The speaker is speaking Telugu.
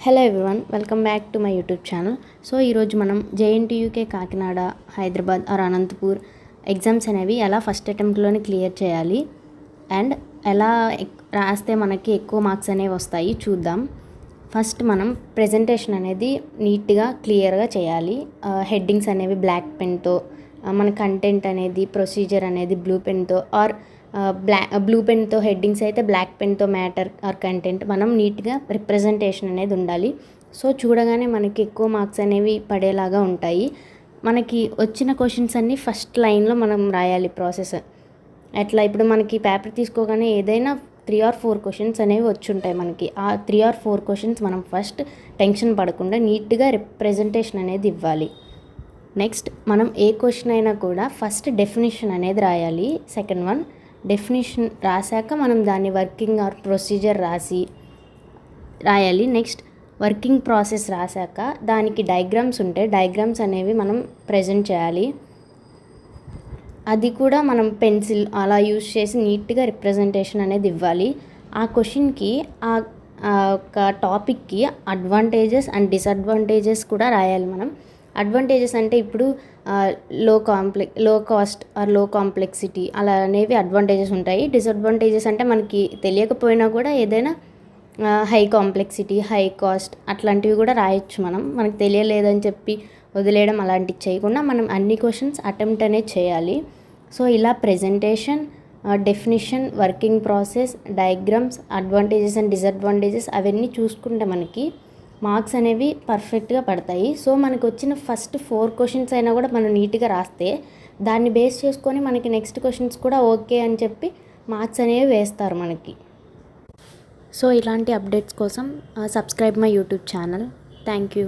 Hello everyone, welcome back to my YouTube channel. So ఈరోజు మనం JNTUK Kakinada, Hyderabad or Anantapur exams అనేవి ఎలా ఫస్ట్ అటెంప్ట్లోనే క్లియర్ చేయాలి అండ్ ఎలా రాస్తే మనకి ఎక్కువ మార్క్స్ అనేవి వస్తాయి చూద్దాం. ఫస్ట్ మనం ప్రెజెంటేషన్ అనేది నీట్గా క్లియర్గా చేయాలి. హెడ్డింగ్స్ అనేవి బ్లాక్ పెన్తో, మన కంటెంట్ అనేది ప్రొసీజర్ అనేది బ్లూ పెన్తో ఆర్ బ్లూ పెన్తో హెడ్డింగ్స్ అయితే బ్లాక్ పెన్తో మ్యాటర్ ఆర్ కంటెంట్ మనం నీట్గా రిప్రజెంటేషన్ అనేది ఉండాలి. సో చూడగానే మనకి ఎక్కువ మార్క్స్ అనేవి పడేలాగా ఉంటాయి. మనకి వచ్చిన క్వశ్చన్స్ అన్నీ ఫస్ట్ లైన్లో మనం రాయాలి ప్రాసెస్. అట్లా ఇప్పుడు మనకి పేపర్ తీసుకోగానే ఏదైనా 3 or 4 క్వశ్చన్స్ అనేవి వచ్చి ఉంటాయి మనకి. ఆ 3 or 4 క్వశ్చన్స్ మనం ఫస్ట్ టెన్షన్ పడకుండా నీట్గా రిప్రజెంటేషన్ అనేది ఇవ్వాలి. నెక్స్ట్ మనం ఏ క్వశ్చన్ అయినా కూడా ఫస్ట్ డెఫినేషన్ అనేది రాయాలి. సెకండ్ వన్ డెఫినేషన్ రాశాక మనం దాన్ని వర్కింగ్ ఆర్ ప్రొసీజర్ రాయాలి. నెక్స్ట్ వర్కింగ్ ప్రాసెస్ రాశాక దానికి డయాగ్రామ్స్ ఉంటాయి, డయాగ్రామ్స్ అనేవి మనం ప్రజెంట్ చేయాలి. అది కూడా మనం పెన్సిల్ అలా యూజ్ చేసి నీట్గా రిప్రజెంటేషన్ అనేది ఇవ్వాలి. ఆ క్వశ్చన్కి ఆ ఒక టాపిక్కి అడ్వాంటేజెస్ అండ్ డిసడ్వాంటేజెస్ కూడా రాయాలి మనం. అడ్వాంటేజెస్ అంటే ఇప్పుడు లో కాస్ట్ ఆర్ లో కాంప్లెక్సిటీ అలా అనేవి అడ్వాంటేజెస్ ఉంటాయి. డిసడ్వాంటేజెస్ అంటే మనకి తెలియకపోయినా కూడా ఏదైనా హై కాంప్లెక్సిటీ, హై కాస్ట్ అట్లాంటివి కూడా రాయొచ్చు మనం. మనకు తెలియలేదని చెప్పి వదిలేయడం అలాంటివి చేయకుండా మనం అన్ని క్వశ్చన్స్ అటెంప్ట్ అనేది చేయాలి. సో ఇలా presentation, definition, working process, diagrams, advantages and disadvantages అవన్నీ చూసుకుంటే మనకి మార్క్స్ అనేవి పర్ఫెక్ట్గా పడతాయి. సో మనకు వచ్చిన ఫస్ట్ 4 క్వశ్చన్స్ అయినా కూడా మనం నీట్గా రాస్తే దాన్ని బేస్ చేసుకొని మనకి నెక్స్ట్ క్వశ్చన్స్ కూడా ఓకే అని చెప్పి మార్క్స్ అనేవి వేస్తారు మనకి. సో ఇలాంటి అప్డేట్స్ కోసం subscribe my YouTube channel. Thank you.